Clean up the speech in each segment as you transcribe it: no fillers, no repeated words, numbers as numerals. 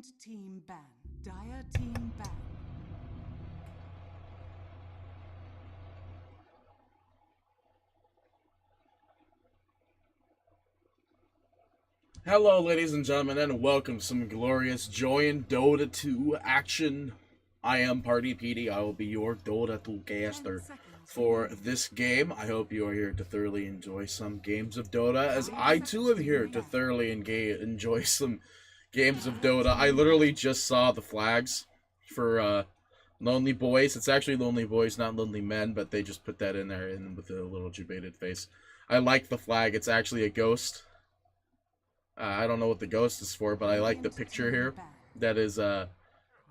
Radiant team ban. Dire team ban. Hello, ladies and gentlemen, and welcome to some glorious Join Dota 2 action. I am Party PD. I will be your Dota 2 caster for this game. I hope you are here to thoroughly enjoy some games of Dota, as I too am here to thoroughly enjoy some games of Dota. I literally just saw the flags for Lonely Boys. It's actually Lonely Boys, not Lonely Men, but they just put that in there with a little jubated face. I like the flag. It's actually a ghost. I don't know what the ghost is for, but I like the picture here. That is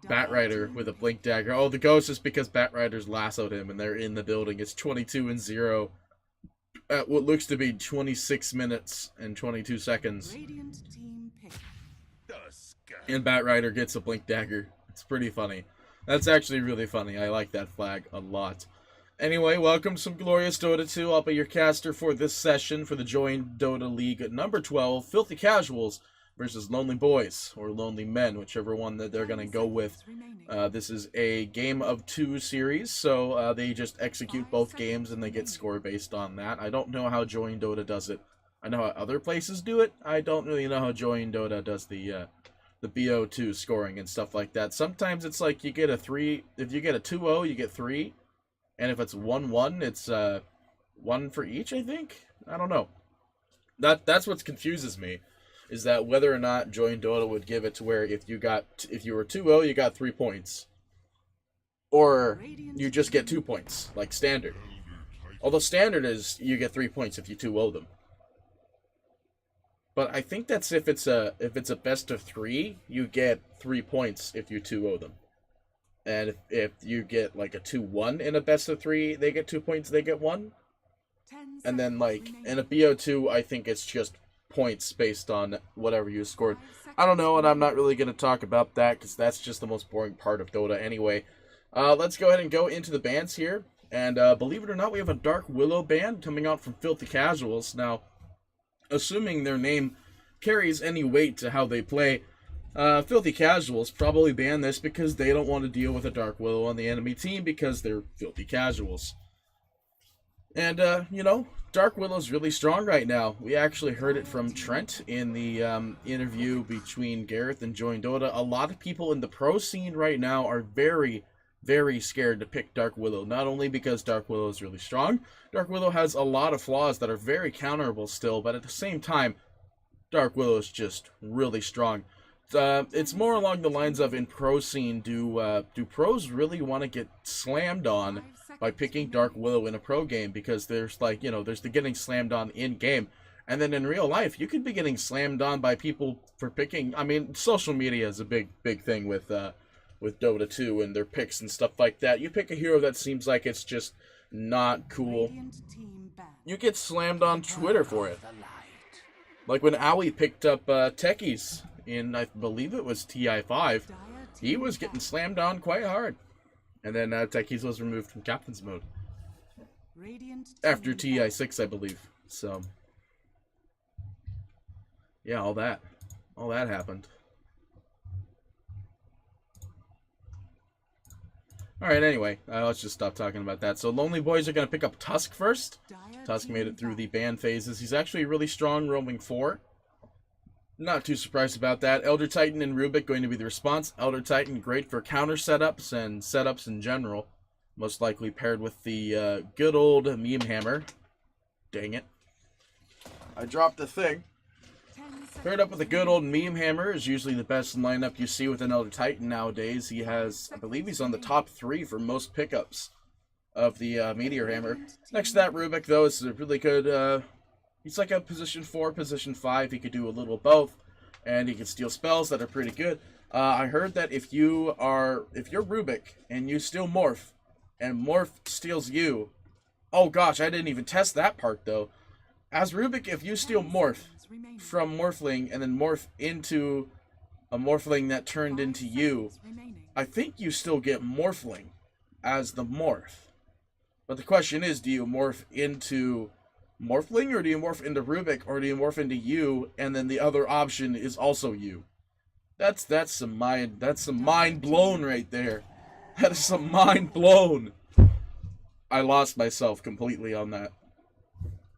Batrider with a blink dagger. Oh, the ghost is because Batrider's lassoed him and they're in the building. It's 22-0 at what looks to be 26 minutes and 22 seconds. And Batrider gets a blink dagger. It's pretty funny. That's actually really funny. I like that flag a lot. Anyway, welcome to some glorious Dota 2. I'll be your caster for this session for the Join Dota League number 12, Filthy Casuals versus Lonely Boys, or Lonely Men, whichever one that they're going to go with. This is a game of 2 series, so they just execute both games and they get score based on that. I don't know how Join Dota does it. I know how other places do it. I don't really know how Join Dota does the BO2 scoring and stuff like that. Sometimes it's like you get a 3, if you get a 2-0, you get 3. And if it's 1-1, it's 1 for each, I think? I don't know. That's what confuses me, is that whether or not Join Dota would give it to where if you were 2-0, you got 3 points. Or you just get 2 points, like standard. Although standard is you get 3 points if you 2-0 them. But I think that's if it's a best of 3, you get 3 points if you 2-0 them. And if you get like a 2-1 in a best of 3, they get 2 points, they get 1. And then like in a BO2, I think it's just points based on whatever you scored. I don't know, and I'm not really going to talk about that because that's just the most boring part of Dota anyway. Let's go ahead and go into the bans here. And believe it or not, we have a Dark Willow ban coming out from Filthy Casuals. Now, assuming their name carries any weight to how they play, Filthy Casuals probably ban this because they don't want to deal with a Dark Willow on the enemy team because they're Filthy Casuals. And, you know, Dark Willow's really strong right now. We actually heard it from Trent in the interview between Gareth and Join Dota. A lot of people in the pro scene right now are very, very scared to pick Dark Willow. Not only because Dark Willow is really strong, Dark Willow has a lot of flaws that are very counterable still, but at the same time, Dark Willow is just really strong. It's more along the lines of in pro scene, do pros really want to get slammed on by picking Dark Willow in a pro game? Because there's like, you know, there's the getting slammed on in game, and then in real life you could be getting slammed on by people for picking. I mean, social media is a big thing with Dota 2 and their picks and stuff like that. You pick a hero that seems like it's just not cool, you get slammed on Twitter for it. Like when Owie picked up Techies in, I believe it was TI5, he was getting slammed on quite hard. And then Techies was removed from Captain's Mode. After TI6, I believe. So, yeah, all that happened. Alright, anyway, let's just stop talking about that. So Lonely Boys are going to pick up Tusk first. Tusk made it through the ban phases. He's actually really strong, roaming 4. Not too surprised about that. Elder Titan and Rubik going to be the response. Elder Titan, great for counter setups and setups in general. Most likely paired with the good old Meme Hammer. Dang it. I dropped the thing. Paired up with a good old Meme Hammer is usually the best lineup you see with an Elder Titan nowadays. He has, I believe he's on the top 3 for most pickups of the Meteor Hammer. Next to that, Rubik, though, is a really good... he's like a position 4, position 5. He could do a little both, and he can steal spells that are pretty good. I heard that if you're Rubik and you steal Morph, and Morph steals you... Oh gosh, I didn't even test that part, though. As Rubik, if you steal Morph from Morphling and then morph into a Morphling that turned into you, I think you still get Morphling as the morph. But the question is, do you morph into Morphling, or do you morph into Rubik, or do you morph into you, and then the other option is also you? That's some mind blown right there. That is some mind blown. I lost myself completely on that.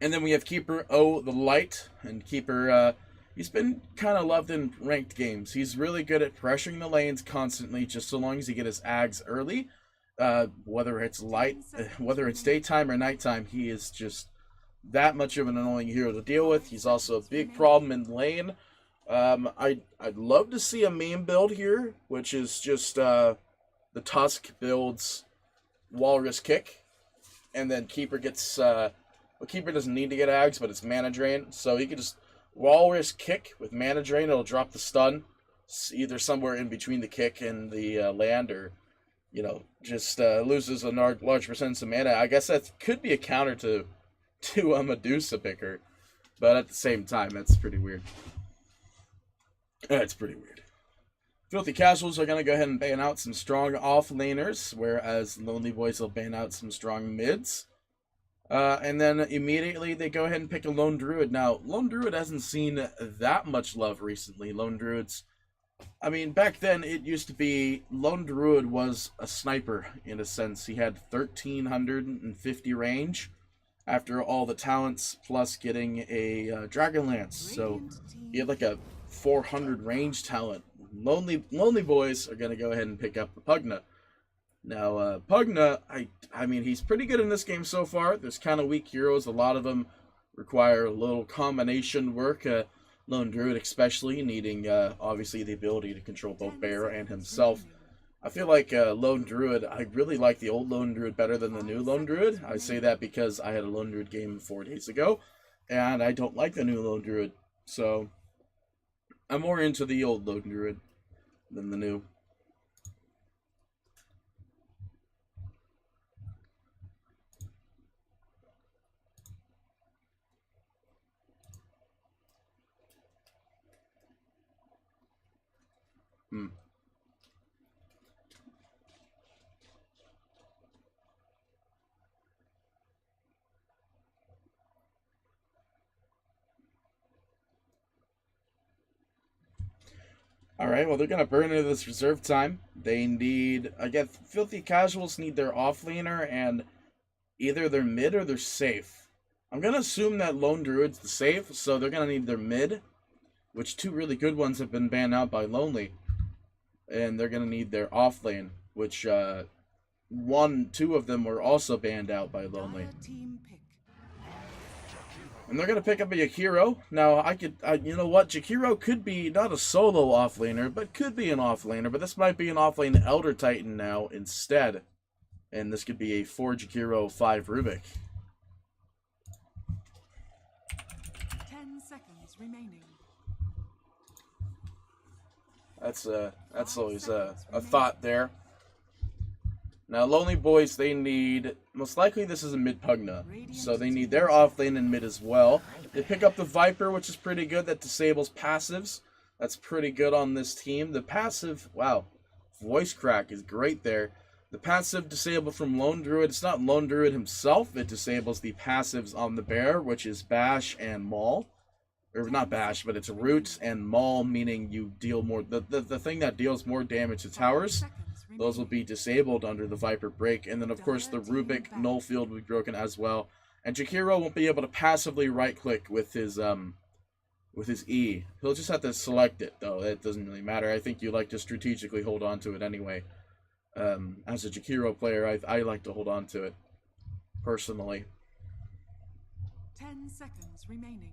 And then we have Keeper O the Light, and Keeper, he's been kind of loved in ranked games. He's really good at pressuring the lanes constantly, just so long as he get his ags early. Whether it's whether it's daytime or nighttime, he is just that much of an annoying hero to deal with. He's also a big problem in lane. I'd love to see a meme build here, which is just the Tusk builds Walrus Kick, and then Keeper gets well, Keeper doesn't need to get ags, but it's mana drain, so he can just Walrus Kick with mana drain. It'll drop the stun either somewhere in between the kick and the land, or just loses a large percentage of mana. I guess that could be a counter to a Medusa picker, but at the same time, that's pretty weird. It's pretty weird. Filthy Casuals are going to go ahead and ban out some strong off-laners, whereas Lonely Boys will ban out some strong mids. And then immediately they go ahead and pick a Lone Druid. Now, Lone Druid hasn't seen that much love recently. Lone Druids, I mean, back then it used to be Lone Druid was a sniper in a sense. He had 1350 range after all the talents, plus getting a Dragonlance. So he had like a 400 range talent. Lonely Boys are going to go ahead and pick up the Pugna. Now, Pugna, I mean, he's pretty good in this game so far. There's kind of weak heroes. A lot of them require a little combination work. Lone Druid especially, needing, obviously, the ability to control both Bear and himself. I feel like Lone Druid, I really like the old Lone Druid better than the new Lone Druid. I say that because I had a Lone Druid game 4 days ago, and I don't like the new Lone Druid. So, I'm more into the old Lone Druid than the new. Alright, well, they're going to burn into this reserve time. They need, I guess, Filthy Casuals need their offlaner, and either they're mid or they're safe. I'm going to assume that Lone Druid's the safe, so they're going to need their mid, which 2 really good ones have been banned out by Lonely. And they're going to need their offlane, which 2 of them were also banned out by Lonely. And they're going to pick up a Jakiro. Now, you know what? Jakiro could be not a solo offlaner, but could be an offlaner. But this might be an offlane Elder Titan now instead. And this could be a 4 Jakiro, 5 Rubik. 10 seconds remaining. That's always a thought there. Now, Lonely Boys, they need, most likely this is a mid Pugna, so they need their offlane and mid as well. They pick up the Viper, which is pretty good, that disables passives. That's pretty good on this team. The passive, wow, voice crack is great there. The passive disabled from Lone Druid, it's not Lone Druid himself, it disables the passives on the Bear, which is Bash and Maul. Or not Bash, but it's Root and Maul, meaning you deal more, the thing that deals more damage to towers. Those will be disabled under the Viper break. And then, of course, the Rubik null field will be broken as well. And Jakiro won't be able to passively right-click with his E. He'll just have to select it, though. It doesn't really matter. I think you like to strategically hold on to it anyway. As a Jakiro player, I like to hold on to it, personally. 10 seconds remaining.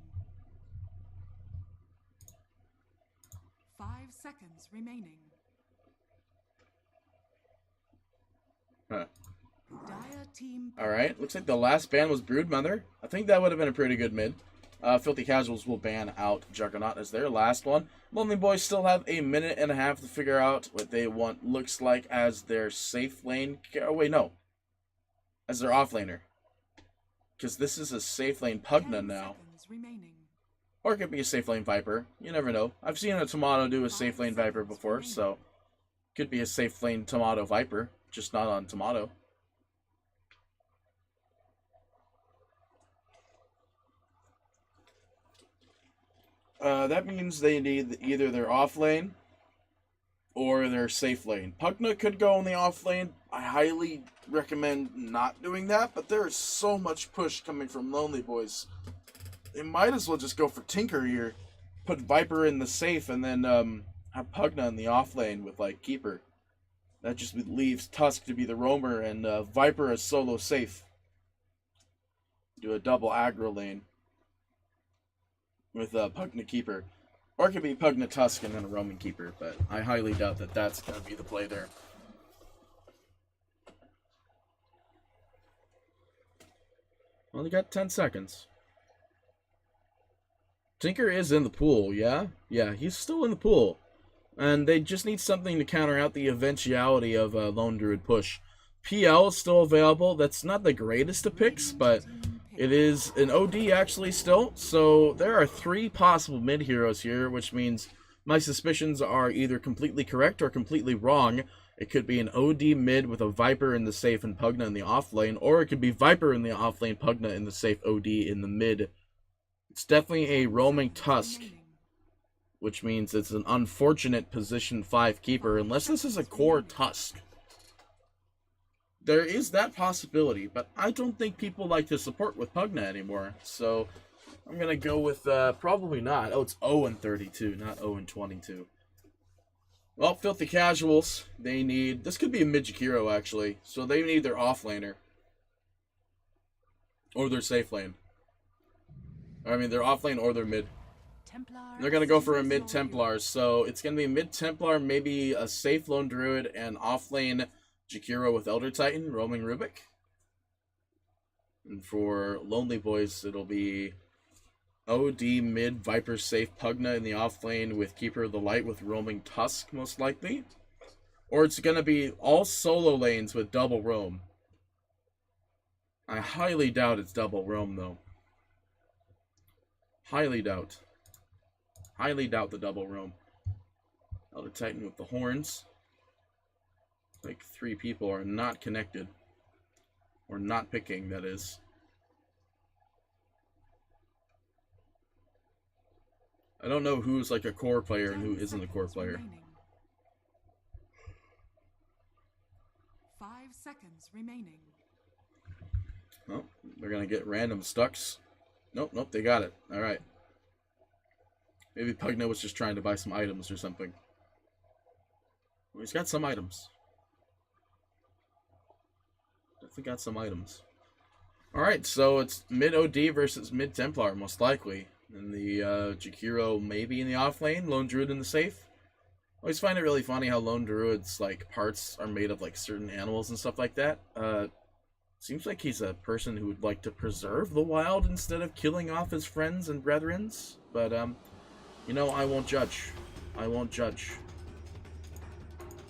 5 seconds remaining. Huh. Dire team. Alright, looks like the last ban was Broodmother. I think that would have been a pretty good mid. Filthy Casuals will ban out Juggernaut as their last one. Lonely Boys still have a minute and a half to figure out what they want looks like as their safe lane. Oh, wait, no. As their offlaner. Because this is a safe lane Pugna now. Or it could be a safe lane Viper. You never know. I've seen a Tomato do a safe lane Viper before, so could be a safe lane Tomato Viper, just not on Tomato. That means they need either their off lane or their safe lane. Pugna could go in the off lane. I highly recommend not doing that, but there is so much push coming from Lonely Boys. They might as well just go for Tinker here. Put Viper in the safe and then have Pugna in the off lane with like Keeper. That just leaves Tusk to be the roamer and Viper as solo safe. Do a double aggro lane with Pugna Keeper. Or it could be Pugna Tusk and then a roaming Keeper, but I highly doubt that that's going to be the play there. Only got 10 seconds. Tinker is in the pool, yeah? Yeah, he's still in the pool. And they just need something to counter out the eventuality of a Lone Druid push. PL is still available. That's not the greatest of picks, but it is an OD actually still. So there are 3 possible mid-heroes here, which means my suspicions are either completely correct or completely wrong. It could be an OD mid with a Viper in the safe and Pugna in the off lane, or it could be Viper in the off lane, Pugna in the safe, OD in the mid. It's definitely a roaming Tusk, which means it's an unfortunate position 5 keeper, unless this is a core Tusk. There is that possibility, but I don't think people like to support with Pugna anymore, so I'm going to go with probably not. Oh, it's 0-32, not 0-22. Well, Filthy Casuals, they need... This could be a mid-Jakiro, actually, so they need their off-laner. Or their safe lane. I mean, their off lane or their mid. They're going to go for a mid-Templar, so it's going to be mid-Templar, maybe a safe Lone Druid, and off-lane Jakiro with Elder Titan, roaming Rubik. And for Lonely Boys, it'll be OD mid, Viper safe, Pugna in the off-lane with Keeper of the Light with roaming Tusk, most likely. Or it's going to be all solo lanes with double roam. I highly doubt it's double roam, though. Highly doubt. Highly doubt the double roam. Elder Titan with the horns. Like 3 people are not connected. Or not picking, that is. I don't know who's like a core player and who isn't a core player. 5 seconds remaining. Oh, they're gonna get random stucks. Nope, they got it. Alright. Maybe Pugna was just trying to buy some items or something. Well, he's got some items. Definitely got some items. Alright, so it's mid-OD versus mid-Templar, most likely. And the Jakiro maybe in the off lane, Lone Druid in the safe. I always find it really funny how Lone Druid's like parts are made of like certain animals and stuff like that. Seems like he's a person who would like to preserve the wild instead of killing off his friends and brethrens. But, you know, I won't judge. I won't judge.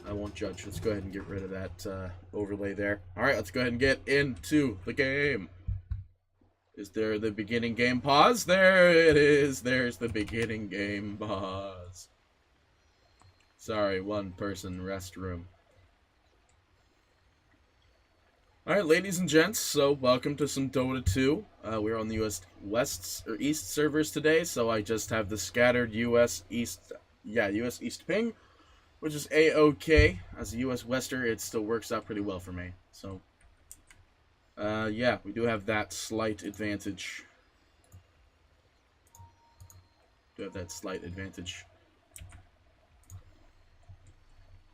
I won't judge. Let's go ahead and get rid of that overlay there. Alright, let's go ahead and get into the game. Is there the beginning game pause? There it is. There's the beginning game pause. Sorry, 1 person restroom. Alright, ladies and gents, so welcome to some Dota 2. We're on the US West or East servers today, so I just have the scattered US East ping, which is A-OK. As a US Wester, it still works out pretty well for me. So, yeah, we do have that slight advantage.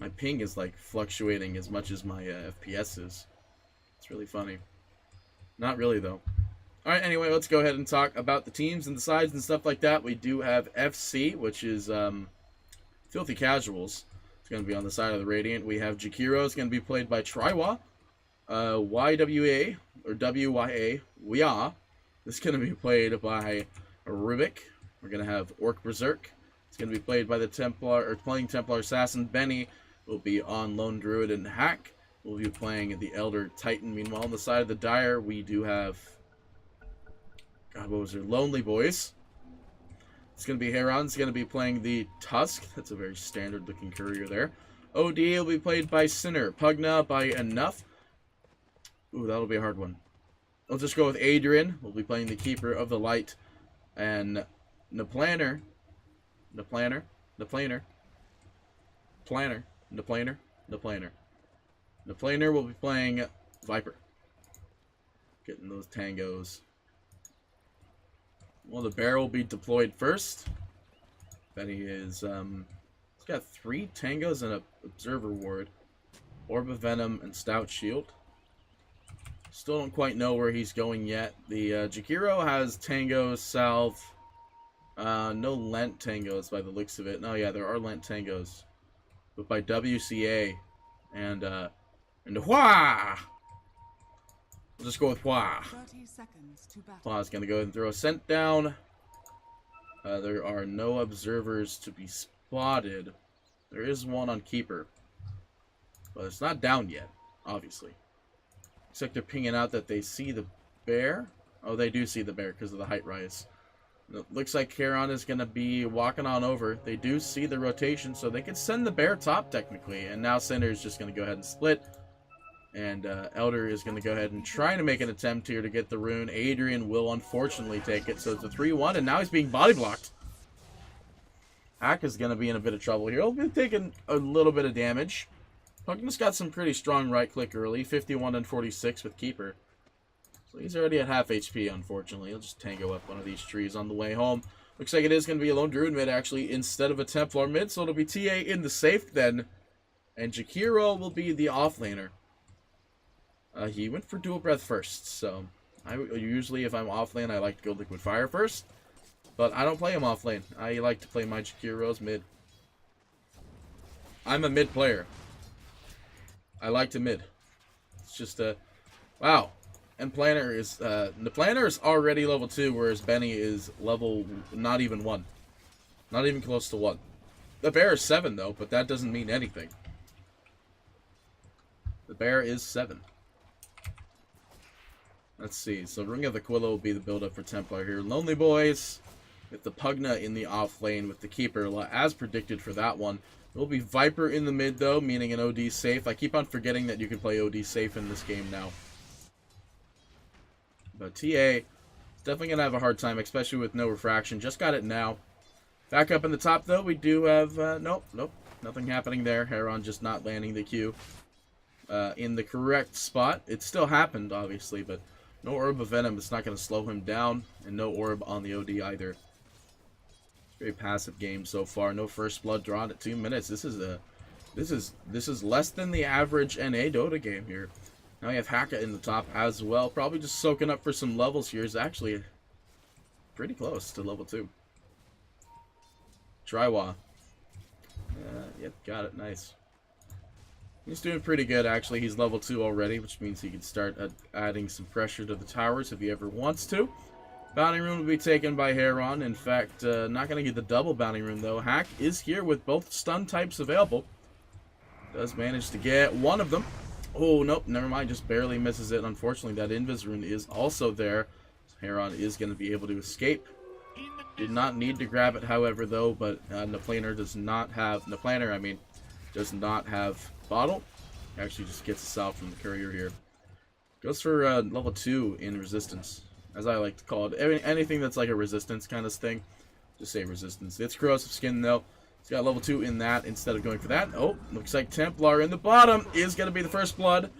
My ping is like fluctuating as much as my FPS is. It's really funny. Not really, though. Alright, anyway, let's go ahead and talk about the teams and the sides and stuff like that. We do have FC, which is Filthy Casuals. It's going to be on the side of the Radiant. We have Jakiro. It's going to be played by Triwa. YWA, or WYA, Wia. This is going to be played by Rubik. We're going to have Orc Berserk. It's going to be played by the Templar, or playing Templar Assassin. Benny will be on Lone Druid and Hack. We'll be playing the Elder Titan. Meanwhile, on the side of the Dire, we do have... God, what was there? Lonely Boys. It's going to be Heron. It's going to be playing the Tusk. That's a very standard-looking courier there. OD will be played by Sinner. Pugna by Enough. Ooh, that'll be a hard one. I'll just go with Adrian. We'll be playing the Keeper of the Light. And Naplaner. Planner. The Planner. The Planner. The Planner will be playing Viper. Getting those tangos. Well, the bear will be deployed first. Benny is, he's got 3 tangos and an observer ward. Orb of Venom and Stout Shield. Still don't quite know where he's going yet. The Jakiro has tangos, salve. No Lent tangos by the looks of it. No, yeah, there are Lent tangos. But by WCA and Hua! We'll just go with Hua. 30 seconds to battle. Hua's gonna go ahead and throw a scent down. There are no observers to be spotted. There is one on Keeper. But it's not down yet, obviously. Looks like they're pinging out that they see the bear. Oh, they do see the bear because of the height rise. It looks like Charon is going to be walking on over. They do see the rotation, so they could send the bear top, technically. And now Cinder is just going to go ahead and split. And Elder is going to go ahead and try to make an attempt here to get the rune. Adrian will unfortunately take it, so it's a 3-1, and now he's being body blocked. Hack is going to be in a bit of trouble here. He'll be taking a little bit of damage. Pugna's got some pretty strong right-click early, 51 and 46 with Keeper. So he's already at half HP, unfortunately. He'll just tango up one of these trees on the way home. Looks like it is going to be a Lone Druid mid, actually, instead of a Templar mid. So it'll be TA in the safe then. And Jakiro will be the offlaner. He went for Dual Breath first. So usually if I'm offlane, I like to go Liquid Fire first. But I don't play him offlane. I like to play my Jakiros mid. I'm a mid player. I like to mid. It's just wow. And Planner is the Planner is already level 2, whereas Benny is level not even 1. Not even close to 1. The bear is 7 though, but that doesn't mean anything. The bear is 7. Let's see. So Ring of the Quilla will be the build-up for Templar here. Lonely Boys with the Pugna in the off lane with the Keeper, as predicted for that one. It will be Viper in the mid though, meaning an OD safe. I keep on forgetting that you can play OD safe in this game now. But TA is definitely going to have a hard time, especially with no refraction. Just got it now. Back up in the top though, we do have, nope, nothing happening there. Heron just not landing the Q in the correct spot. It still happened, obviously, but no Orb of Venom. It's not going to slow him down, and no Orb on the OD either. Very passive game so far. No first blood drawn at 2 minutes. This is less than the average NA Dota game here. Now we have Haka in the top as well. Probably just soaking up for some levels here. Is actually pretty close to level 2. Triwa. Yep, got it. Nice. He's doing pretty good, actually. He's level 2 already, which means he can start adding some pressure to the towers if he ever wants to. Bounty Rune will be taken by Heron. In fact, not going to get the double Bounty Rune, though. Hack is here with both stun types available. Does manage to get one of them. Oh, nope, never mind. Just barely misses it. Unfortunately, that Invis Rune is also there. Heron is going to be able to escape. Did not need to grab it, however, though, but Naplaner does not have... Naplaner, I mean, does not have Bottle. Actually just gets us out from the courier here. Goes for level 2 in resistance, as I like to call it. Anything that's like a resistance kind of thing, just say resistance. It's corrosive skin though. He's got level 2 in that instead of going for that. Oh, looks like Templar in the bottom is going to be the first blood.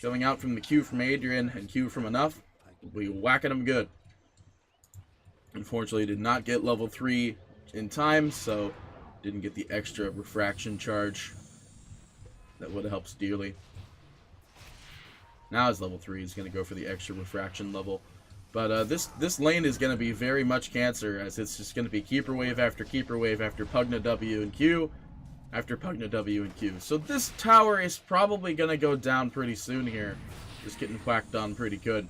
Going out from the Q from Adrian and Q from Enough. We'll be whacking him good. Unfortunately, did not get level 3 in time, so didn't get the extra refraction charge. That would have helped dearly. Now his level 3 he's going to go for the extra refraction level. But this lane is going to be very much cancer, as it's just going to be Keeper Wave after Pugna W and Q after Pugna W and Q. So this tower is probably going to go down pretty soon here. Just getting whacked on pretty good.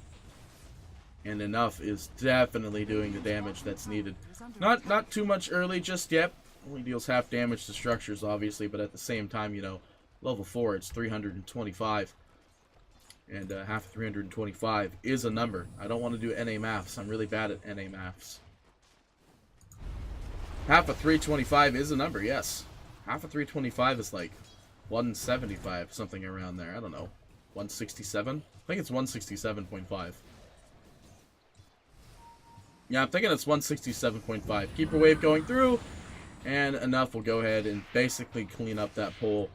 And Enough is definitely doing the damage that's needed. Not too much early just yet. Only deals half damage to structures, obviously, but at the same time, you know, level 4, it's 325. And half of 325 is a number. I don't want to do NA maths. I'm really bad at NA maths. Half of 325 is a number, yes. Half of 325 is like 175, something around there. I don't know. 167? I think it's 167.5. Yeah, I'm thinking it's 167.5. Keeper Wave going through. And enough will go ahead and basically clean up that pole.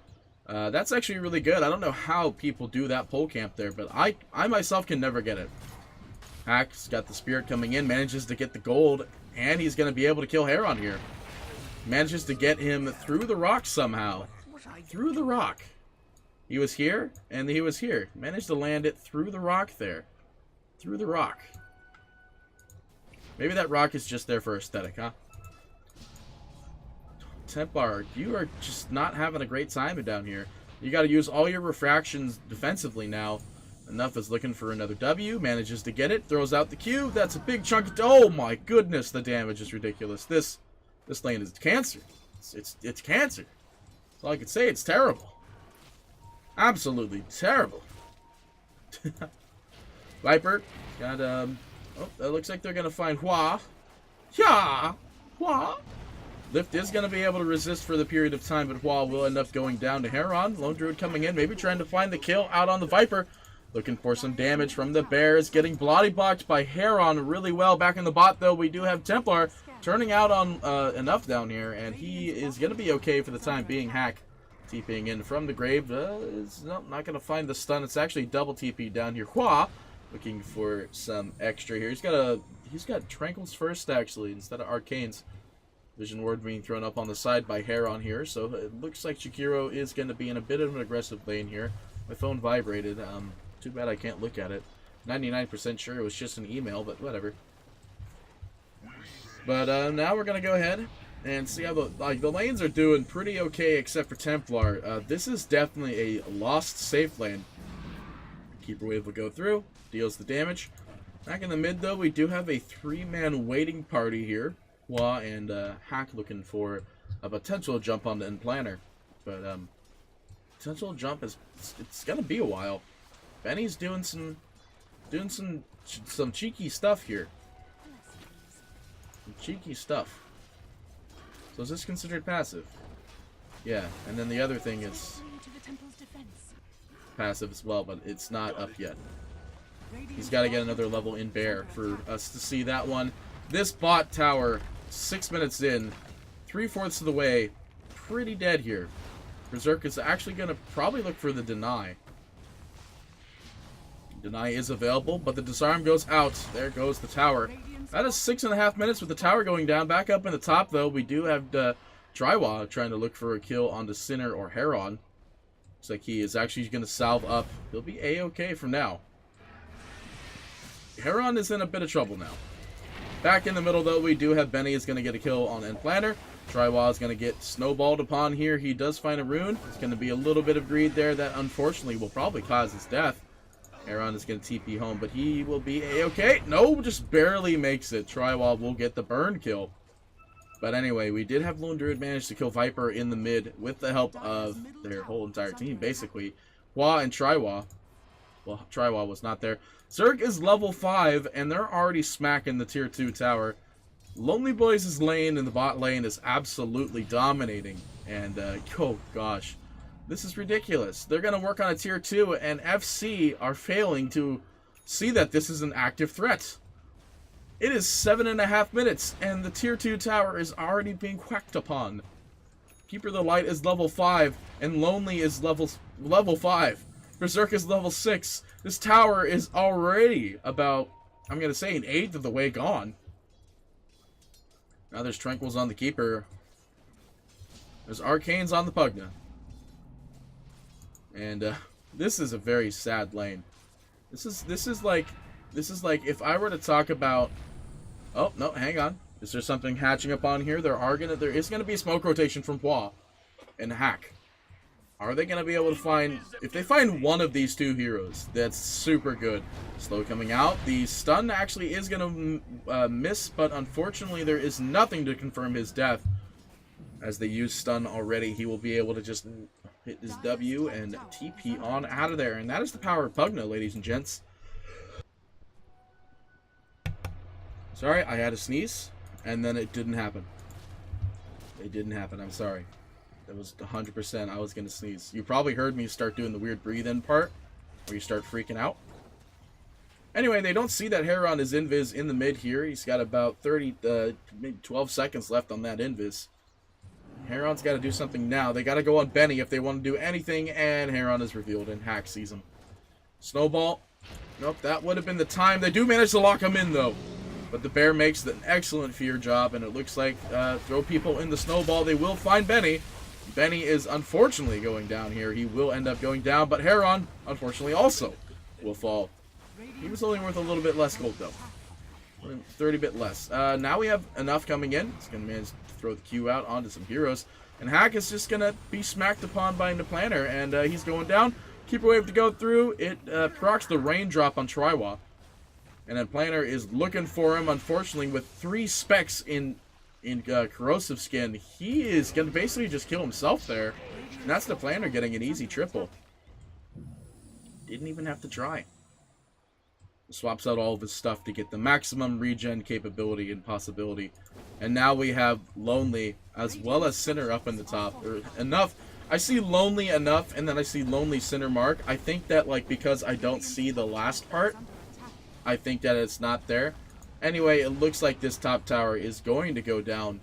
That's actually really good. I don't know how people do that pole camp there, but I myself can never get it. Hack's got the spirit coming in, manages to get the gold, and he's going to be able to kill Heron here. Manages to get him through the rock somehow. Through the rock. He was here, and he was here. Managed to land it through the rock there. Through the rock. Maybe that rock is just there for aesthetic, huh? Templar, you are just not having a great time down here. You got to use all your refractions defensively now. Enough is looking for another W. Manages to get it. Throws out the Q. That's a big chunk of... Oh my goodness, the damage is ridiculous. This lane is cancer. It's cancer. That's all I can say. It's terrible. Absolutely terrible. Viper got oh, that looks like they're gonna find Hua. Yeah, Hua. Lift is gonna be able to resist for the period of time, but Hua will end up going down to Heron. Lone Druid coming in, maybe trying to find the kill out on the Viper. Looking for some damage from the Bears, getting bloody blocked by Heron really well. Back in the bot though, we do have Templar turning out on enough down here, and he is gonna be okay for the time being. Hack TPing in from the grave. Is not going to find the stun. It's actually double TP down here. Hua looking for some extra here. He's got Tranquils first actually instead of Arcanes. Vision Ward being thrown up on the side by Heron here. So it looks like Shikiro is going to be in a bit of an aggressive lane here. My phone vibrated. Too bad I can't look at it. 99% sure it was just an email, but whatever. But now we're going to go ahead and see how the lanes are doing pretty okay except for Templar. This is definitely a lost safe lane. Keeper Wave will go through, deals the damage. Back in the mid though, we do have a 3-man waiting party here. Hua and Hack looking for a potential jump on the Implanter. But potential jump it's gonna be a while. Benny's doing some cheeky stuff here. Some cheeky stuff. So is this considered passive? Yeah, and then the other thing is passive as well, but it's not up yet. He's got to get another level in Bear for us to see that one. This bot tower, 6 minutes in, 3/4 of the way, pretty dead here. Berserk is actually going to probably look for the deny. Deny is available, but the disarm goes out. There goes the tower. That is 6.5 minutes with the tower going down. Back up in the top, though, we do have Triwa trying to look for a kill on the Sinner or Heron. Looks like he is actually going to salve up. He'll be A-okay from now. Heron is in a bit of trouble now. Back in the middle, though, we do have Benny is going to get a kill on Implanter. Triwa is going to get snowballed upon here. He does find a rune. It's going to be a little bit of greed there that unfortunately will probably cause his death. Heron is going to TP home, but he will be A-okay. No, just barely makes it. Triwall will get the burn kill. But anyway, we did have Lone Druid manage to kill Viper in the mid with the help of their whole entire team, basically. Hua and Triwa. Well, Triwa was not there. Zerg is level 5, and they're already smacking the tier 2 tower. Lonely Boys' lane in the bot lane is absolutely dominating. And, oh gosh. This is ridiculous. They're going to work on a tier 2, and FC are failing to see that this is an active threat. It is 7.5 minutes, and the tier 2 tower is already being whacked upon. Keeper of the Light is level 5, and Lonely is level 5. Berserk is level 6. This tower is already about, I'm going to say, an eighth of the way gone. Now there's Tranquils on the Keeper. There's Arcanes on the Pugna. And this is a very sad lane. This is like if I were to talk about. Oh no, hang on. Is there something hatching up on here? There is gonna be a smoke rotation from Hua and Hack. Are they gonna be able to find? If they find one of these two heroes, that's super good. Slow coming out. The stun actually is gonna miss, but unfortunately there is nothing to confirm his death. As they use stun already, he will be able to just hit his W and TP on out of there. And that is the power of Pugna, ladies and gents. Sorry, I had a sneeze, and then it didn't happen. It didn't happen, I'm sorry. That was 100% I was going to sneeze. You probably heard me start doing the weird breathe-in part, where you start freaking out. Anyway, they don't see that Heron is invis in the mid here. He's got about maybe 12 seconds left on that invis. Heron's got to do something now. They got to go on Benny if they want to do anything, and Heron is revealed, and Hack sees him. Snowball. Nope, that would have been the time. They do manage to lock him in, though. But the bear makes an excellent fear job, and it looks like throw people in the snowball. They will find Benny. Benny is unfortunately going down here. He will end up going down, but Heron, unfortunately, also will fall. He was only worth a little bit less gold, though. 30 bit less. Now we have enough coming in. He's going to manage to throw the Q out onto some heroes. And Hack is just going to be smacked upon by the planner, and he's going down. Keeper wave to go through. It procs the raindrop on Triwa. And then Planner is looking for him. Unfortunately, with 3 specs in corrosive skin, he is going to basically just kill himself there. And that's the Planner getting an easy triple. Didn't even have to try. Swaps out all of his stuff to get the maximum regen capability and possibility. And now we have Lonely as well as Sinner up in the top. Or enough. I see Lonely enough, and then I see Lonely Sinner Mark. I think that, like, because I don't see the last part, I think that it's not there. Anyway, it looks like this top tower is going to go down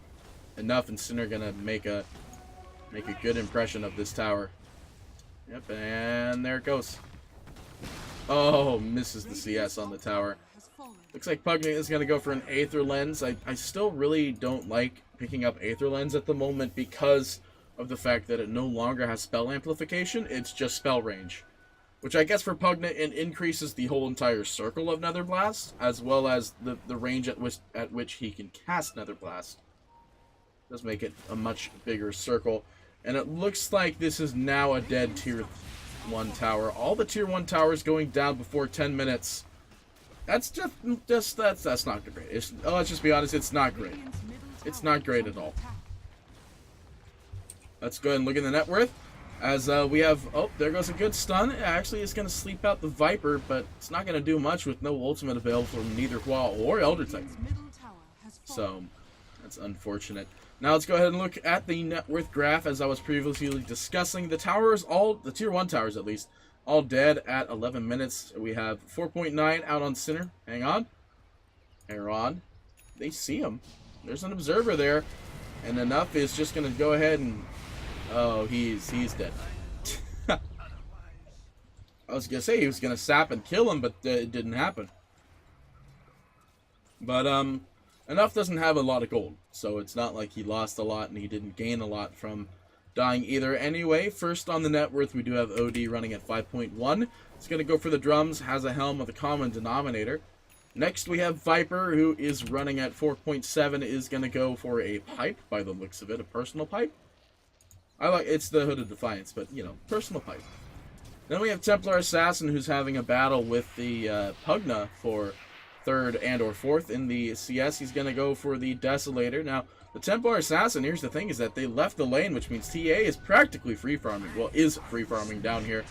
enough, and Sinner gonna make a good impression of this tower. Yep, and there it goes. Oh, misses the CS on the tower. Looks like Pugna is gonna go for an Aether Lens. I still really don't like picking up Aether Lens at the moment because of the fact that it no longer has spell amplification. It's just spell range. Which I guess for Pugna, it increases the whole entire circle of Nether Blast, as well as the range at which he can cast Nether Blast. Does make it a much bigger circle. And it looks like this is now a dead tier 1 tower. All the tier 1 towers going down before 10 minutes. That's that's not great. Let's just be honest, it's not great. It's not great at all. Let's go ahead and look at the net worth. As we have, oh, there goes a good stun. Actually, it's going to sleep out the Viper, but it's not going to do much with no ultimate available from neither Hua or Elder Titan. So, that's unfortunate. Now let's go ahead and look at the net worth graph as I was previously discussing. The towers, the tier 1 towers at least, all dead at 11 minutes. We have 4.9 out on Sinner. Hang on. Heron. They see him. There's an observer there. And enough is just going to go ahead and... Oh, he's dead. I was going to say he was going to sap and kill him, but it didn't happen. But, Enough doesn't have a lot of gold, so it's not like he lost a lot and he didn't gain a lot from dying either. Anyway, first on the net worth, we do have OD running at 5.1. It's going to go for the drums, has a helm with a common denominator. Next, we have Viper, who is running at 4.7, is going to go for a pipe, by the looks of it, a personal pipe. It's the Hooded Defiance, but, you know, personal pipe. Then we have Templar Assassin, who's having a battle with the Pugna for 3rd and or 4th in the CS. He's going to go for the Desolator. Now, the Templar Assassin, here's the thing, is that they left the lane, which means TA is practically free farming. Well, is free farming down here.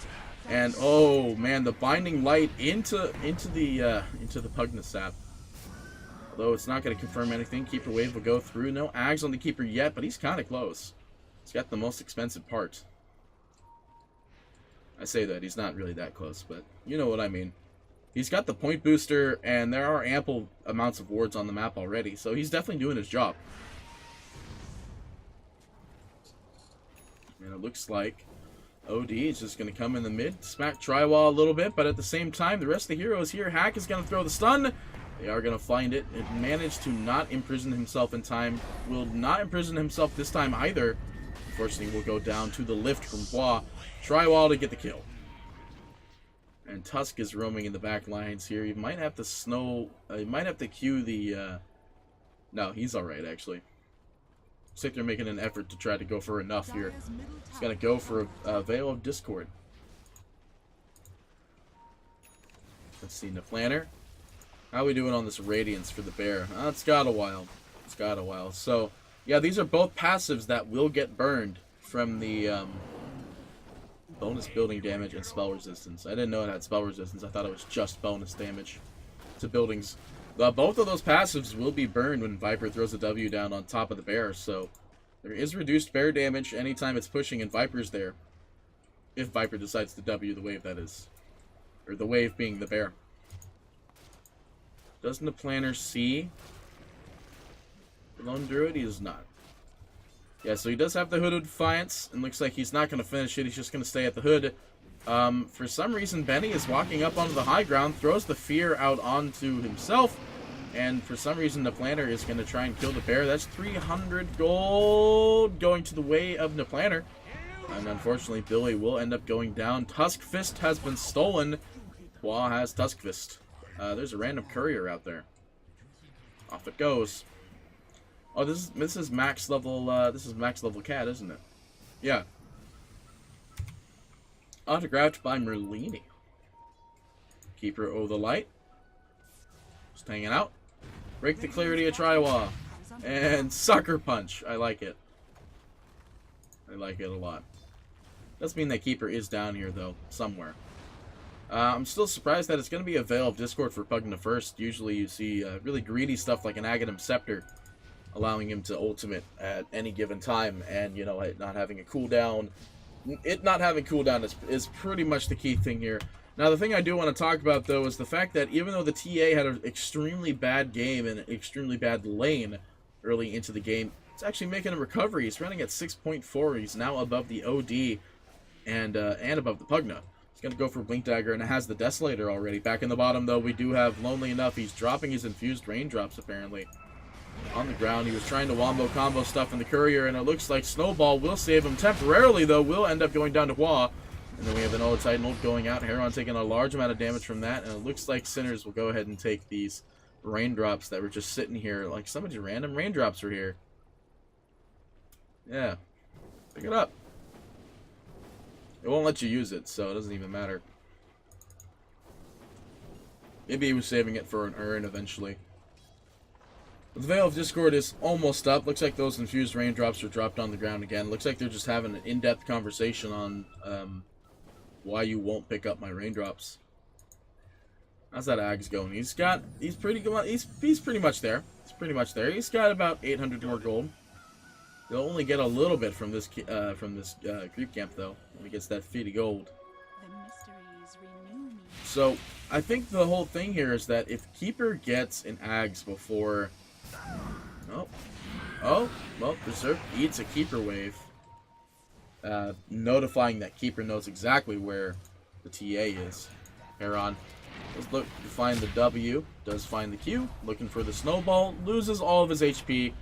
And, oh, man, the Binding Light into the Pugna sap. Although it's not going to confirm anything. Keeper Wave will go through. No Ags on the Keeper yet, but he's kind of close. He's got the most expensive part. I say that, he's not really that close, but you know what I mean. He's got the point booster, and there are ample amounts of wards on the map already, so he's definitely doing his job. And it looks like OD is just going to come in the mid, smack Triwall a little bit, but at the same time, the rest of the heroes here, Hack is going to throw the stun. They are going to find it and manage to not imprison himself in time. Will not imprison himself this time either. Unfortunately, will go down to the lift from Hua. Triwall to get the kill. And Tusk is roaming in the back lines here. He might have to he might have to queue the, no, he's alright, actually. Looks like they're making an effort to try to go for enough here. He's going to go for a Veil of Discord. Let's see, Planner. How are we doing on this Radiance for the bear? It's got a while. It's got a while. So, yeah, these are both passives that will get burned from the, bonus building damage and spell resistance. I didn't know it had spell resistance. I thought it was just bonus damage to buildings. Both of those passives will be burned when Viper throws a W down on top of the bear, so there is reduced bear damage anytime it's pushing and Viper's there. If Viper decides to W the wave, that is. Or the wave being the bear. Doesn't the planner see the Lone Druid? He does not. Yeah, so he does have the Hood of Defiance, and looks like he's not going to finish it. He's just going to stay at the Hood. For some reason, Benny is walking up onto the high ground, throws the fear out onto himself, and for some reason, the Planner is going to try and kill the bear. That's 300 gold going to the way of the Planner. And unfortunately, Billy will end up going down. Tusk Fist has been stolen. Hua has Tusk Fist. There's a random courier out there. Off it goes. Oh, this is max level. This is max level cat, isn't it? Yeah. Autographed by Merlini. Keeper of the Light. Just hanging out. Break the clarity of Triwa. And Sucker Punch. I like it. I like it a lot. Doesn't mean that Keeper is down here, though. Somewhere. I'm still surprised that it's going to be a Veil of Discord for Pugna first. Usually you see really greedy stuff like an Aghanim Scepter, allowing him to ultimate at any given time, and, you know, it not having a cooldown. It not having cooldown is pretty much the key thing here. Now, the thing I do want to talk about, though, is the fact that even though the TA had an extremely bad game and an extremely bad lane early into the game, it's actually making a recovery. He's running at 6.4. He's now above the OD and above the Pugna. He's going to go for Blink Dagger, and it has the Desolator already. Back in the bottom, though, we do have Lonely Enough. He's dropping his Infused Raindrops, apparently. On the ground, he was trying to wombo combo stuff in the Courier, and it looks like Snowball will save him temporarily, though. Will end up going down to Hua. And then we have an Old Titan ult going out. Heron taking a large amount of damage from that, and it looks like Sinners will go ahead and take these raindrops that were just sitting here. Like, somebody's random raindrops were here. Yeah. Pick it up. It won't let you use it, so it doesn't even matter. Maybe he was saving it for an urn eventually. The Veil of Discord is almost up. Looks like those infused raindrops are dropped on the ground again. Looks like they're just having an in-depth conversation on why you won't pick up my raindrops. How's that Ags going? He's pretty good. He's pretty much there. He's pretty much there. He's got about 800 more gold. He'll only get a little bit from this creep camp though when he gets that 50 gold. So I think the whole thing here is that if Keeper gets an Ags before, well, Berserk eats a Keeper wave, notifying that Keeper knows exactly where the TA is. Heron does look to find the W, does find the Q, looking for the Snowball, loses all of his HP.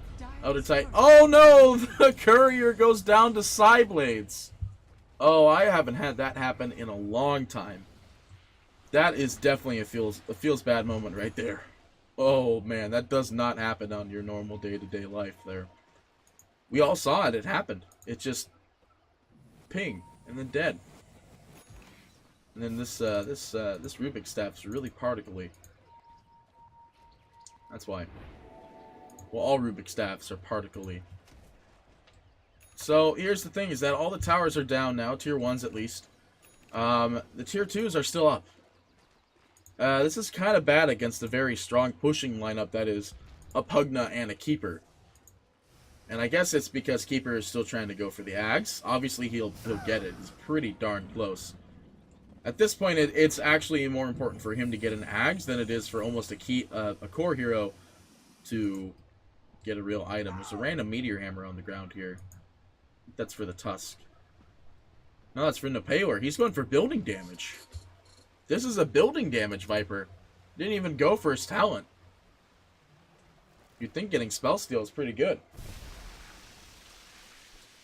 Outer tight. Oh no! The Courier goes down to Psyblades. Oh, I haven't had that happen in a long time. That is definitely a feels bad moment right there. Oh man, that does not happen on your normal day-to-day life there. We all saw it. It happened. It just ping and then dead. And then this Rubik's staff's really particly. That's why. Well, all Rubik's staffs are particly. So here's the thing: is that all the towers are down now, tier 1s at least. The tier 2s are still up. This is kind of bad against a very strong pushing lineup that is a Pugna and a Keeper. And I guess it's because Keeper is still trying to go for the Ags. Obviously, he'll get it. He's pretty darn close. At this point, it's actually more important for him to get an Ags than it is for almost a core hero to get a real item. There's a random Meteor Hammer on the ground here. That's for the Tusk. No, that's for Napayor. He's going for building damage. This is a building damage Viper. Didn't even go for his talent. You'd think getting Spell Steal is pretty good.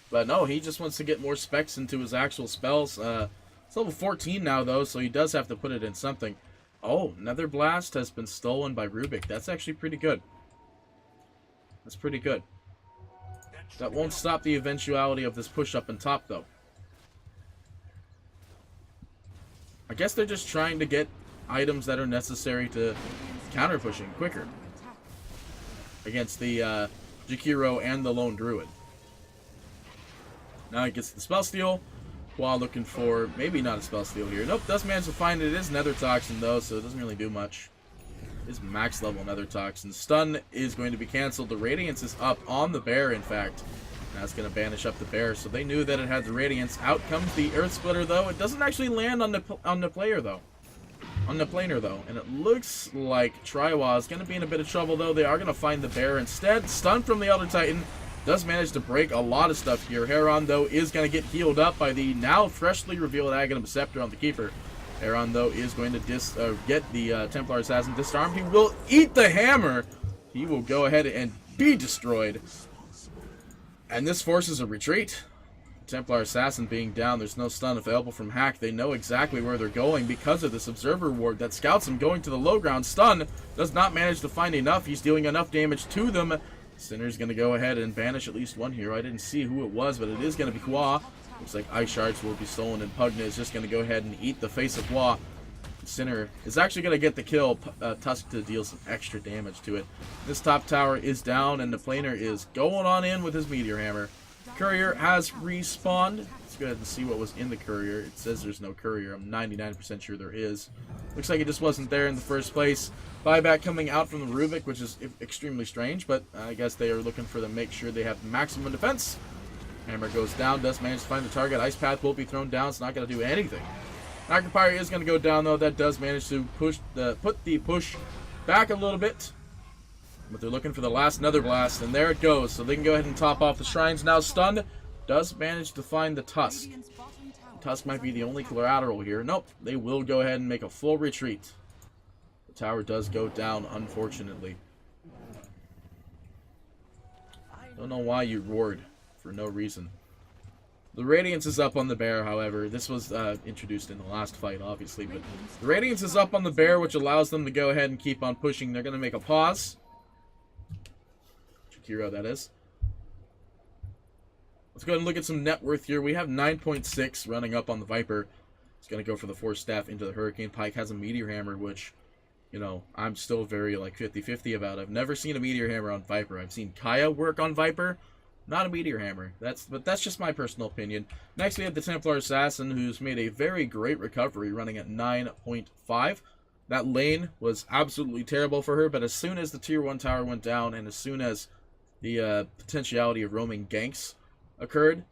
But no, he just wants to get more specs into his actual spells. It's level 14 now, though, so he does have to put it in something. Oh, Nether Blast has been stolen by Rubik. That's actually pretty good. That's pretty good. That won't stop the eventuality of this push up and top, though. I guess they're just trying to get items that are necessary to counter pushing quicker against the Jakiro and the Lone Druid. Now he gets the Spell Steal while looking for maybe not a Spell Steal here. Nope, does manage to find it. It is Nether Toxin though, so it doesn't really do much. It is max level Nether Toxin. Stun is going to be cancelled. The Radiance is up on the bear, in fact. Now it's going to banish up the bear, so they knew that it had the Radiance. Out comes the Earth Splitter though. It doesn't actually land on the player though. On the planer though, and it looks like Triwa is going to be in a bit of trouble though. They are going to find the bear instead. Stun from the Elder Titan. Does manage to break a lot of stuff here. Heron, though, is going to get healed up by the now freshly revealed Aghanim Scepter on the Keeper. Heron, though, is going to get the Templar Assassin disarmed. He will eat the hammer. He will go ahead and be destroyed. And this forces a retreat. Templar Assassin being down, there's no stun available from Hack. They know exactly where they're going because of this Observer Ward that scouts him going to the low ground. Stun does not manage to find enough. He's dealing enough damage to them. Sinner's going to go ahead and banish at least one hero. I didn't see who it was, but it is going to be Hua. Looks like Ice Shards will be stolen, and Pugna is just going to go ahead and eat the face of Hua. Sinner is actually going to get the kill. Tusk to deal some extra damage to it. This top tower is down, and the planer is going on in with his Meteor Hammer. Courier has respawned. Let's go ahead and see what was in the courier. It says there's no courier. I'm 99% sure there is. Looks like it just wasn't there in the first place. Buyback coming out from the Rubik, which is extremely strange, but I guess they are looking for them to make sure they have maximum defense. Hammer goes down, does manage to find the target. Ice Path will be thrown down. It's not going to do anything. Occupier is going to go down, though. That does manage to put the push back a little bit. But they're looking for the last Nether Blast, and there it goes. So they can go ahead and top off the shrines. Now stunned. Does manage to find the Tusk. Tusk might be the only collateral here. Nope. They will go ahead and make a full retreat. The tower does go down, unfortunately. Don't know why you roared for no reason. The Radiance is up on the bear, however. This was introduced in the last fight, obviously. But the Radiance is up on the bear, which allows them to go ahead and keep on pushing. They're going to make a pause. Hero, that is. Let's go ahead and look at some net worth here. We have 9.6 running up on the Viper. It's going to go for the Force Staff into the Hurricane. Pike has a Meteor Hammer, which, you know, I'm still very, like, 50-50 about. I've never seen a Meteor Hammer on Viper. I've seen Kaya work on Viper, not a Meteor Hammer. But that's just my personal opinion. Next, we have the Templar Assassin, who's made a very great recovery, running at 9.5. That lane was absolutely terrible for her, but as soon as the Tier 1 tower went down, and as soon as the potentiality of roaming ganks occurred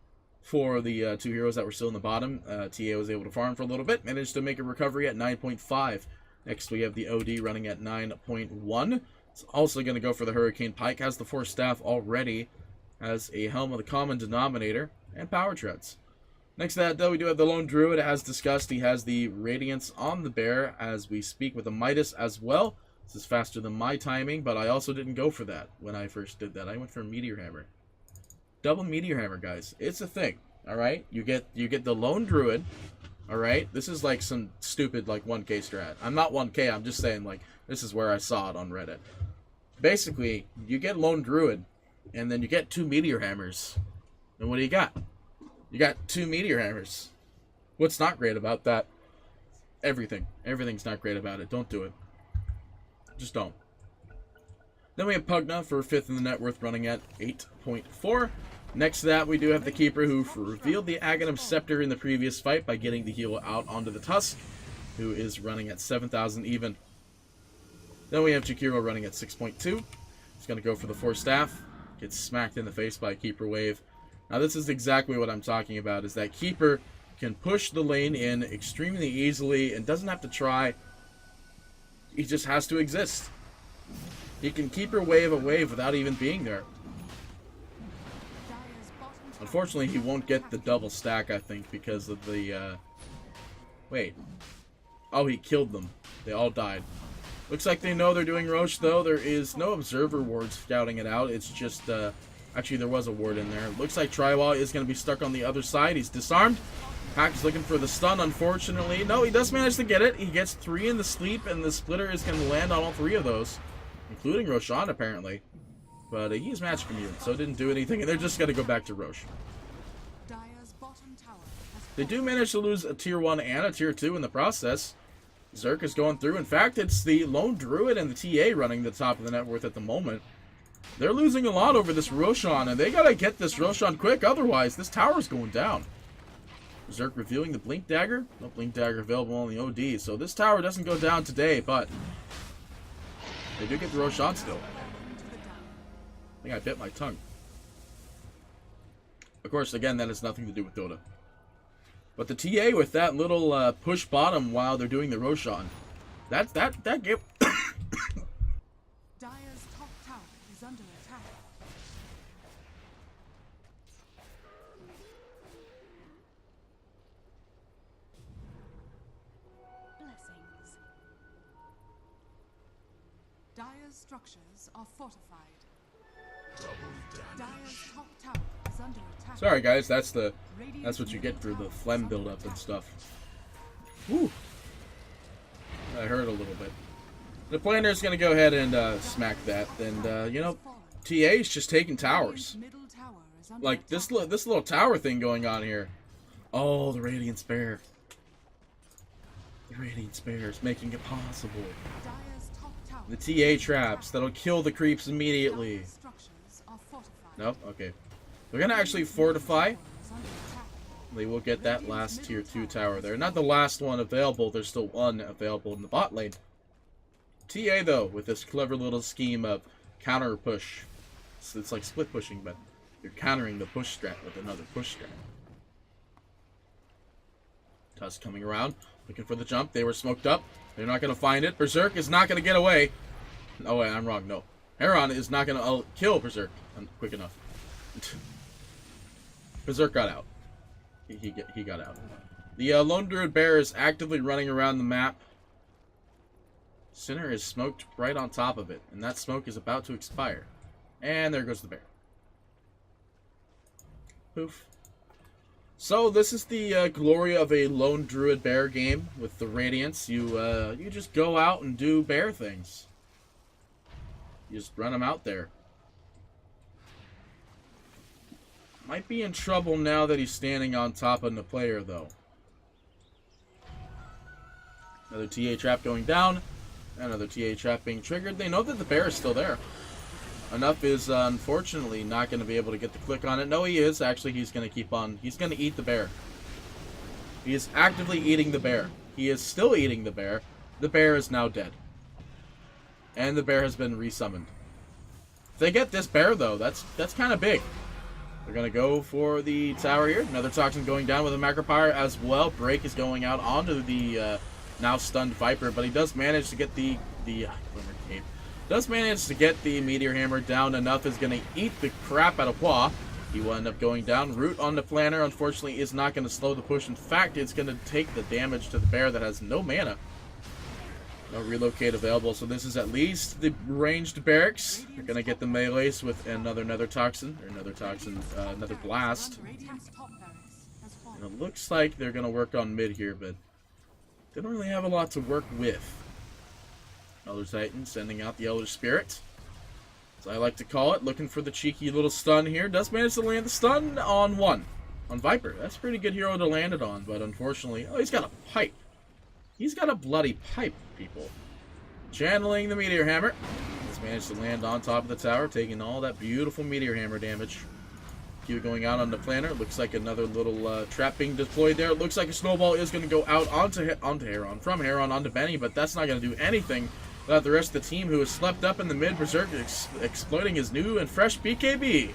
for the two heroes that were still in the bottom, TA was able to farm for a little bit, managed to make a recovery at 9.5. Next, we have the OD running at 9.1. It's also going to go for the Hurricane. Pike has the Force Staff already, has a Helm of the Common Denominator, and Power Treads. Next to that, though, we do have the Lone Druid. As discussed, he has the Radiance on the bear as we speak, with the Midas as well. This is faster than my timing, but I also didn't go for that when I first did that. I went for a Meteor Hammer. Double Meteor Hammer, guys. It's a thing, alright? You get the Lone Druid, alright? This is like some stupid, like, 1K strat. I'm not 1K, I'm just saying, like, this is where I saw it on Reddit. Basically, you get Lone Druid, and then you get 2 Meteor Hammers. And what do you got? You got 2 Meteor Hammers. What's not great about that? Everything. Everything's not great about it. Don't do it. Just don't. Then we have Pugna for 5th in the net worth, running at 8.4. Next to that, we do have the Keeper, who revealed the Aghanim Scepter in the previous fight by getting the heal out onto the Tusk, who is running at 7,000 even. Then we have Jakiro running at 6.2. He's going to go for the Force Staff. Gets smacked in the face by a Keeper Wave. Now this is exactly what I'm talking about, is that Keeper can push the lane in extremely easily and doesn't have to try. He just has to exist. He can Keeper Wave a wave without even being there. Unfortunately, he won't get the double stack, I think, because of the, wait. Oh, he killed them. They all died. Looks like they know they're doing Roche, though. There is no Observer Ward scouting it out. It's just, actually, there was a ward in there. Looks like Triwall is going to be stuck on the other side. He's disarmed. Pack is looking for the stun, unfortunately. No, he does manage to get it. He gets 3 in the sleep, and the Splitter is going to land on all 3 of those, including Roshan, apparently. But he's magic immune, so it didn't do anything, and they're just going to go back to Roche. They do manage to lose a Tier 1 and a Tier 2 in the process. Zerk is going through. In fact, it's the Lone Druid and the TA running the top of the net worth at the moment. They're losing a lot over this Roshan, and they got to get this Roshan quick, otherwise this tower's going down. Zerk revealing the Blink Dagger. No Blink Dagger available on the OD, so this tower doesn't go down today, but they do get the Roshan still. I think I bit my tongue. Of course, again, that has nothing to do with Dota. But the TA with that little push bottom while they're doing the Roshan, that gave... Dire's top tower is under attack. Dire's structures are fortified. Dire's top tower is under attack. Sorry guys, that's what you get for the phlegm buildup and stuff. Woo! I heard a little bit. The planner is gonna go ahead and smack that, and you know, TA's just taking towers. Like this little tower thing going on here. Oh, the Radiant Spare. The Radiant Spare is making it possible. The TA traps that'll kill the creeps immediately. Nope, okay. We're gonna actually fortify. They will get that last tier 2 tower there. Not the last one available, there's still one available in the bot lane. TA though, with this clever little scheme of counter push. So it's like split pushing, but you're countering the push strat with another push strat. Tusk coming around, looking for the jump. They were smoked up. They're not going to find it. Berserk is not going to get away. Oh, wait, I'm wrong. No. Heron is not going to kill Berserk quick enough. Berserk got out. He got out. The Lone Druid Bear is actively running around the map. Sinner is smoked right on top of it, and that smoke is about to expire. And there goes the bear. Poof. So this is the glory of a Lone Druid Bear game with the Radiance. You just go out and do bear things. You just run them out there. Might be in trouble now that he's standing on top of the player, though. Another TA trap going down. Another TA trap being triggered. They know that the bear is still there. Enough is unfortunately not going to be able to get the click on it. No, he is. Actually, he's going to keep on. He's going to eat the bear. He is actively eating the bear. He is still eating the bear. The bear is now dead. And the bear has been resummoned. If they get this bear, though, that's kind of big. They're going to go for the tower here. Another Toxin going down with a Macropyre as well. Break is going out onto the now stunned Viper, but he does manage to get the Glimmer Cape. Does manage to get the Meteor Hammer down. Enough is going to eat the crap out of Hua. He will end up going down. Root on the Planner, unfortunately, is not going to slow the push. In fact, it's going to take the damage to the bear that has no mana. No relocate available, so this is at least the ranged barracks. They're going to get the melees with another Toxin, or another Blast. And it looks like they're going to work on mid here, but they don't really have a lot to work with. Elder Titan sending out the Elder Spirit, as I like to call it, looking for the cheeky little stun here. Does manage to land the stun on Viper. That's a pretty good hero to land it on, but unfortunately, oh, he's got a pipe. He's got a bloody pipe, people. Channeling the Meteor Hammer. He's managed to land on top of the tower, taking all that beautiful Meteor Hammer damage. Q going out on the Planner. Looks like another little trap being deployed there. It looks like a snowball is going to go out onto Heron, from Heron onto Benny, but that's not going to do anything without the rest of the team, who has slept up in the mid. Berserk exploiting his new and fresh BKB.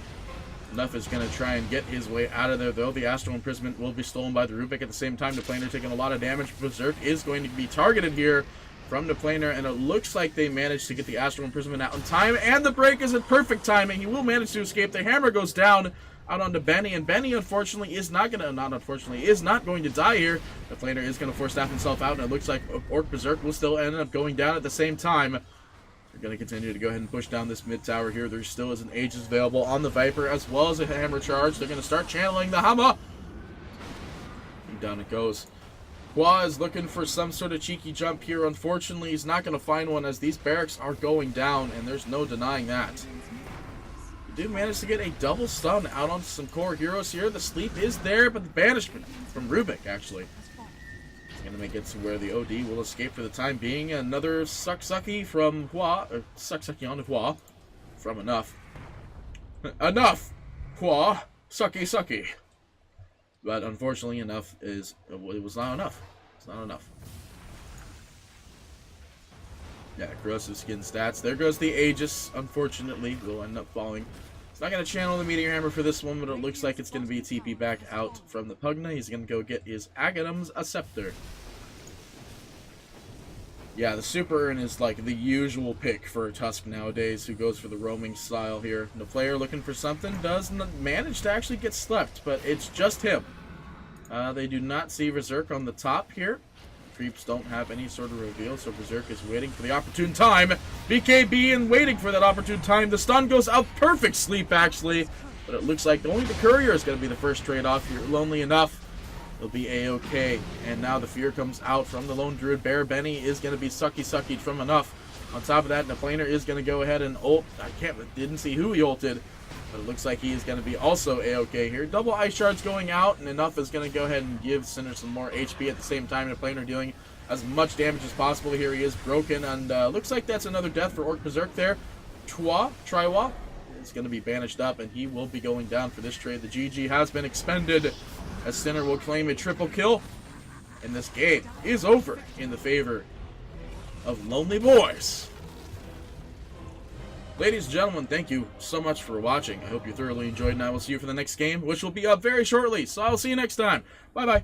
Enough is going to try and get his way out of there, though. The Astral Imprisonment will be stolen by the Rubik. At the same time, the Planner taking a lot of damage. Berserk is going to be targeted here from the Planner, and it looks like they managed to get the Astral Imprisonment out in time, and the break is at perfect timing. He will manage to escape. The hammer goes down out onto Benny, and Benny unfortunately is not going to die here. The Planner is going to force staff himself out, and it looks like Orc Berserk will still end up going down at the same time. They're going to continue to go ahead and push down this mid tower here. There still is an Aegis available on the Viper, as well as a hammer charge. They're going to start channeling the Hammer. And down it goes. Hua is looking for some sort of cheeky jump here. Unfortunately, he's not going to find one, as these barracks are going down, and there's no denying that. We do manage to get a double stun out on some core heroes here. The sleep is there, but the banishment from Rubik, actually, going to make it to where the OD will escape for the time being. Another Sucky from Hua, or Sucky onto Hua, from Enough. Enough! Hua! Sucky! But unfortunately, Enough is, it was not enough. It's not enough. Yeah, corrosive skin stats. There goes the Aegis, unfortunately, will end up falling. He's not going to channel the Meteor Hammer for this one, but it looks like it's going to be TP back out from the Pugna. He's going to go get his Aghanim's a Scepter. Yeah, the Super Urn is like the usual pick for a Tusk nowadays, who goes for the roaming style here. The player looking for something does manage to actually get slept, but it's just him. They do not see Berserk on the top here. Creeps don't have any sort of reveal, so Berserk is waiting for the opportune time. BKB and waiting for that opportune time. The stun goes out. Perfect sleep, actually. But it looks like only the Courier is going to be the first trade-off here. Lonely enough. It'll be A-okay. And now the fear comes out from the Lone Druid. Bear Benny is going to be sucky from enough. On top of that, the Planer is going to go ahead and ult. Didn't see who he ulted. But it looks like he is going to be also A-okay here. Double Ice Shards going out, and enough is going to go ahead and give Sinner some more HP at the same time. The Planer dealing as much damage as possible. Here he is broken, and looks like that's another death for Orc Berserk there. Triwa is going to be banished up, and he will be going down for this trade. The GG has been expended, as Sinner will claim a triple kill. And this game is over in the favor of Lonely Boys. Ladies and gentlemen, thank you so much for watching. I hope you thoroughly enjoyed, and I will see you for the next game, which will be up very shortly. So I'll see you next time. Bye-bye.